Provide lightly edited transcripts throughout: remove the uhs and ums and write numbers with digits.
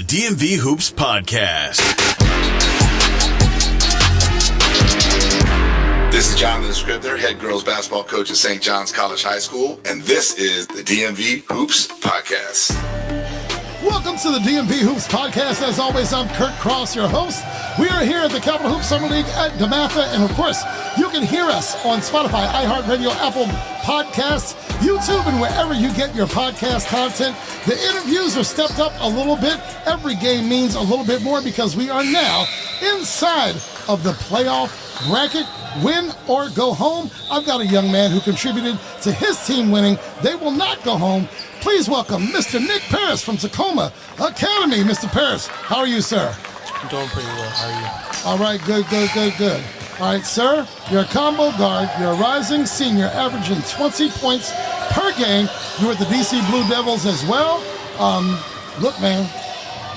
DMV Hoops Podcast. This is Jonathan Scribner, head girls basketball coach at St. John's College High School, and this is the DMV Hoops Podcast. Welcome to the DMV Hoops Podcast. As always, I'm Kurt Cross, your host. We are here at the Capital Hoops Summer League at DeMatha, and of course, you can hear us on Spotify, iHeartRadio, Apple Podcasts, YouTube, and wherever you get your podcast content. The interviews are stepped up a little bit. Every game means a little bit more because we are now inside of the playoff bracket. Win or go home. I've got a young man who contributed to his team winning. They will not go home. Please welcome Mr. Nick Parris from Takoma Academy. Mr. Parris, how are you, sir? I'm doing pretty well. How are you? All right, good. All right, sir, you're a combo guard. You're a rising senior, averaging 20 points per game. You're with the DC Blue Devils as well. Look, man,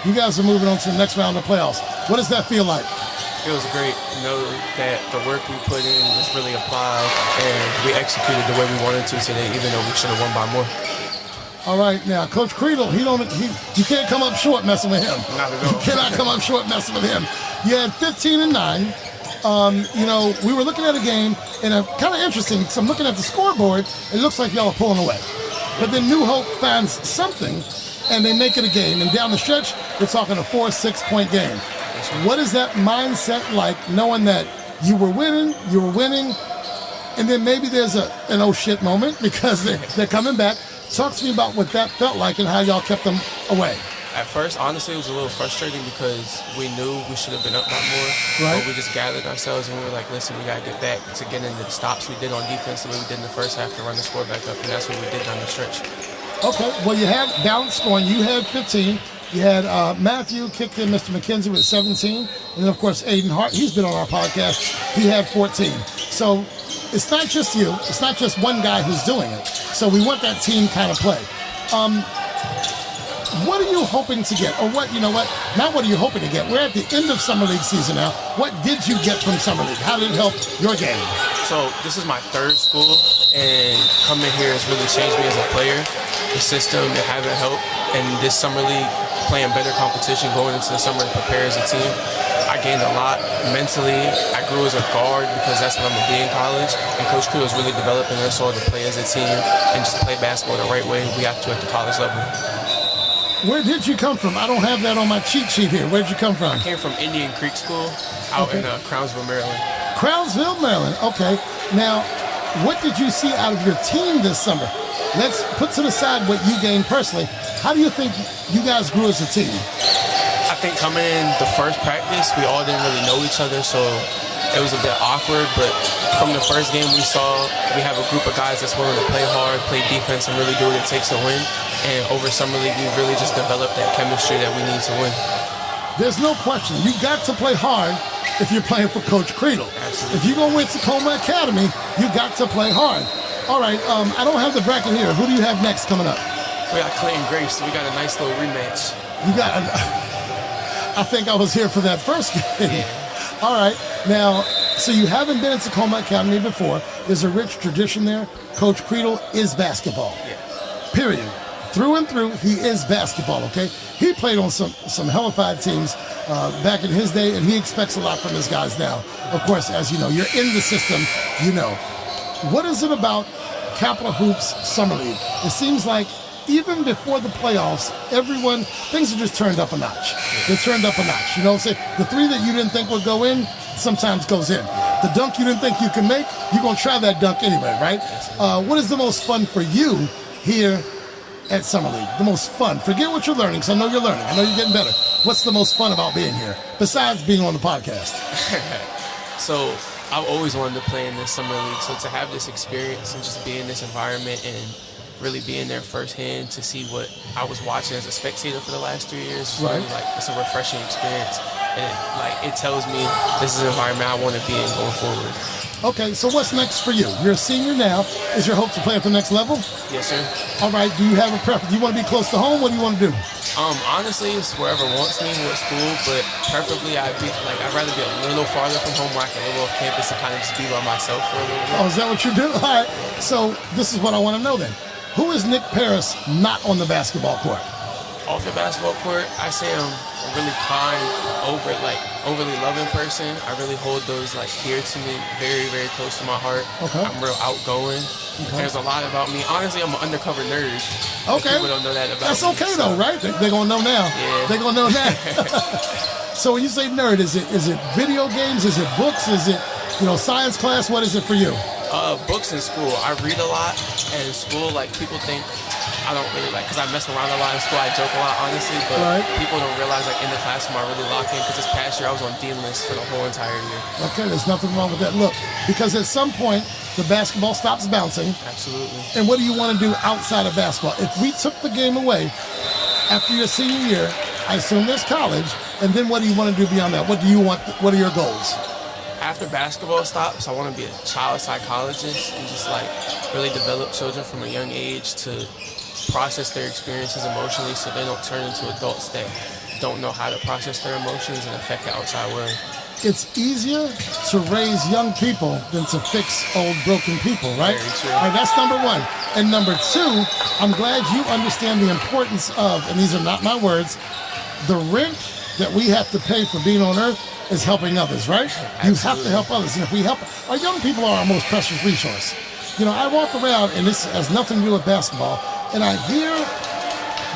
you guys are moving on to the next round of playoffs. What does that feel like? It feels great to know that the work we put in was really applied and we executed the way we wanted to today, even though we should have won by more. All right, now, Coach Credle, you can't come up short messing with him. Not at all. You cannot come up short messing with him. You had 15 and 9. We were looking at a game, and kind of interesting, because I'm looking at the scoreboard, it looks like y'all are pulling away. But then New Hope finds something, and they make it a game. And down the stretch, we're talking a 4-6 point game. What is that mindset like, knowing that you were winning, and then maybe there's an oh shit moment because they're coming back. Talk to me about what that felt like and how y'all kept them away. At first, honestly, it was a little frustrating because we knew we should have been up by more. Right. But we just gathered ourselves and we were like, listen, we got to get back to get into the stops we did on defense the way we did in the first half to run the score back up, and that's what we did down the stretch. Okay, well, you had balanced scoring. You had 15. You had Matthew kicked in Mr. McKenzie with 17. And then, of course, Aiden Hart, he's been on our podcast. He had 14. So it's not just you. It's not just one guy who's doing it. So we want that team kind of play. What are you hoping to get? Or not what are you hoping to get? We're at the end of Summer League season now. What did you get from Summer League? How did it help your game? So this is my third school, and coming here has really changed me as a player. The system, and having help, and this Summer League, playing better competition, going into the summer to prepare as a team. I gained a lot mentally. I grew as a guard because that's what I'm going to be in college. And Coach Credle is really developing us all to play as a team and just play basketball the right way we have to at the college level. Where did you come from? I don't have that on my cheat sheet here. Where did you come from? I came from Indian Creek School out in Crownsville, Maryland. Crownsville, Maryland. Okay. Now, what did you see out of your team this summer? Let's put to the side what you gained personally. How do you think you guys grew as a team? I think coming in the first practice, we all didn't really know each other, so it was a bit awkward. But from the first game we saw, we have a group of guys that's willing to play hard, play defense, and really do what it takes to win. And over Summer League, we really just developed that chemistry that we need to win. There's no question. You got to play hard if you're playing for Coach Credle. Absolutely. If you're going to win Takoma Academy, you got to play hard. All right, I don't have the bracket here. Who do you have next coming up? We got Crain Grace, so we got a nice little rematch. I think I was here for that first game. Yeah. All right, now, so you haven't been at Takoma Academy before. There's a rich tradition there. Coach Credle is basketball. Yeah. Period. Through and through, he is basketball, okay? He played on some hellified teams back in his day, and he expects a lot from his guys now. Of course, as you know, you're in the system, you know. What is it about Capital Hoops Summer League? It seems like even before the playoffs, things are just turned up a notch. They're turned up a notch. You know what I'm saying? The three that you didn't think would go in sometimes goes in. The dunk you didn't think you could make, you're going to try that dunk anyway, right? What is the most fun for you here at Summer League? The most fun. Forget what you're learning, because I know you're learning. I know you're getting better. What's the most fun about being here, besides being on the podcast? So I've always wanted to play in this Summer League, so to have this experience and just be in this environment and really being there firsthand to see what I was watching as a spectator for the last 3 years, right. Really, it's a refreshing experience, and it tells me this is an environment I want to be in going forward. Okay, so what's next for you? You're a senior now. Is your hope to play at the next level? Yes, sir. All right, do you have a preference? Do you want to be close to home? What do you want to do? Honestly, it's wherever wants me, what school, but preferably I'd rather be a little farther from home where I can live off campus and kind of just be by myself for a little bit. Oh, is that what you do? All right, so this is what I want to know then. Who is Nick Parris not on the basketball court? Off the basketball court, I say I'm a really kind, overly loving person. I really hold those dear to me, very, very close to my heart. Okay. I'm real outgoing. Okay. There's a lot about me. Honestly, I'm an undercover nerd. Okay. People don't know that about me. That's okay though, right? They're gonna know now. Yeah. They're gonna know now. So when you say nerd, is it video games? Is it books? Is it science class? What is it for you? Books in school. I read a lot, and in school, people think I don't really because I mess around a lot in school. I joke a lot, honestly, but people don't realize in the classroom I really lock in, because this past year I was on Dean list for the whole entire year. Okay, there's nothing wrong with that. Look, because at some point the basketball stops bouncing. Absolutely. And what do you want to do outside of basketball? If we took the game away after your senior year, I assume there's college, and then what do you want to do beyond that? What do you want? What are your goals? After basketball stops, I want to be a child psychologist and just really develop children from a young age to process their experiences emotionally, so they don't turn into adults that don't know how to process their emotions and affect the outside world. It's easier to raise young people than to fix old broken people, right? Very true. All right, that's number one. And number two, I'm glad you understand the importance of, and these are not my words, the rent that we have to pay for being on earth is helping others, right? Absolutely. You have to help others. And if we help, our young people are our most precious resource. I walk around, and this has nothing to do with basketball, and I hear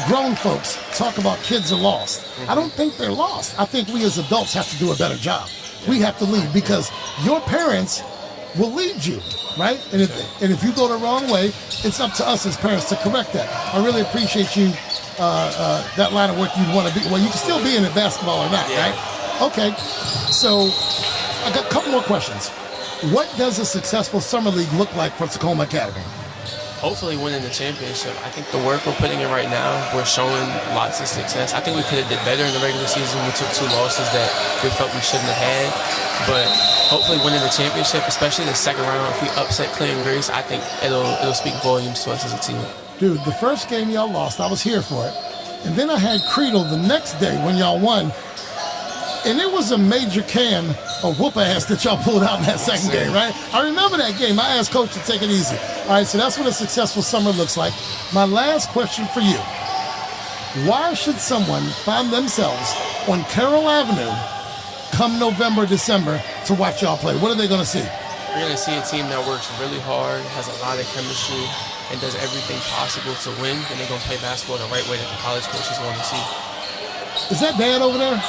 grown folks talk about kids are lost. Mm-hmm. I don't think they're lost. I think we as adults have to do a better job. Yeah. We have to lead, because your parents will lead you, right? And if you go the wrong way, it's up to us as parents to correct that. I really appreciate you, that line of work you want to be. Well, you can still be in it, basketball or not, right? Okay, so I got a couple more questions. What does a successful summer league look like for Takoma Academy? Hopefully winning the championship. I think the work we're putting in right now, we're showing lots of success. I think we could have did better in the regular season. We took 2 losses that we felt we shouldn't have had. But hopefully winning the championship, especially the second round, if we upset Clay and Grace, I think it'll speak volumes to us as a team. Dude, the first game y'all lost, I was here for it. And then I had Credle the next day when y'all won. And it was a major can of whoop-ass that y'all pulled out in that second game, right? I remember that game. I asked Coach to take it easy. All right, so that's what a successful summer looks like. My last question for you. Why should someone find themselves on Carroll Avenue come November, December to watch y'all play? What are they going to see? You're going to see a team that works really hard, has a lot of chemistry, and does everything possible to win, and they're going to play basketball the right way that the college coaches want to see. Is that Dad over there?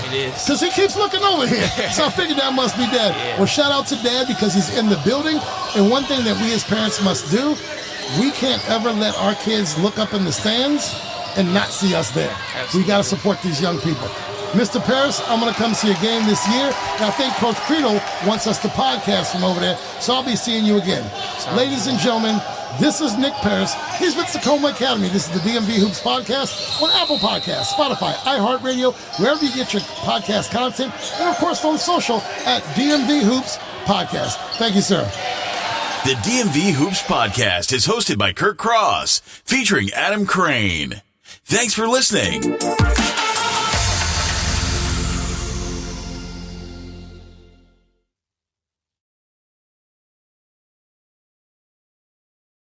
It is. Because he keeps looking over here. So I figured that must be Dad. Yeah. Well, shout out to Dad, because he's in the building. And one thing that we as parents must do, we can't ever let our kids look up in the stands and not see us there. Absolutely. We got to support these young people. Mr. Parris, I'm going to come see a game this year. And I think Coach Credle wants us to podcast from over there. So I'll be seeing you again. Ladies and gentlemen, this is Nick Parris. He's with Takoma Academy. This is the DMV Hoops Podcast on Apple Podcasts, Spotify, iHeartRadio, wherever you get your podcast content, and of course on social at DMV Hoops Podcast. Thank you, sir. The DMV Hoops Podcast is hosted by Kirk Cross, featuring Adam Crain. Thanks for listening.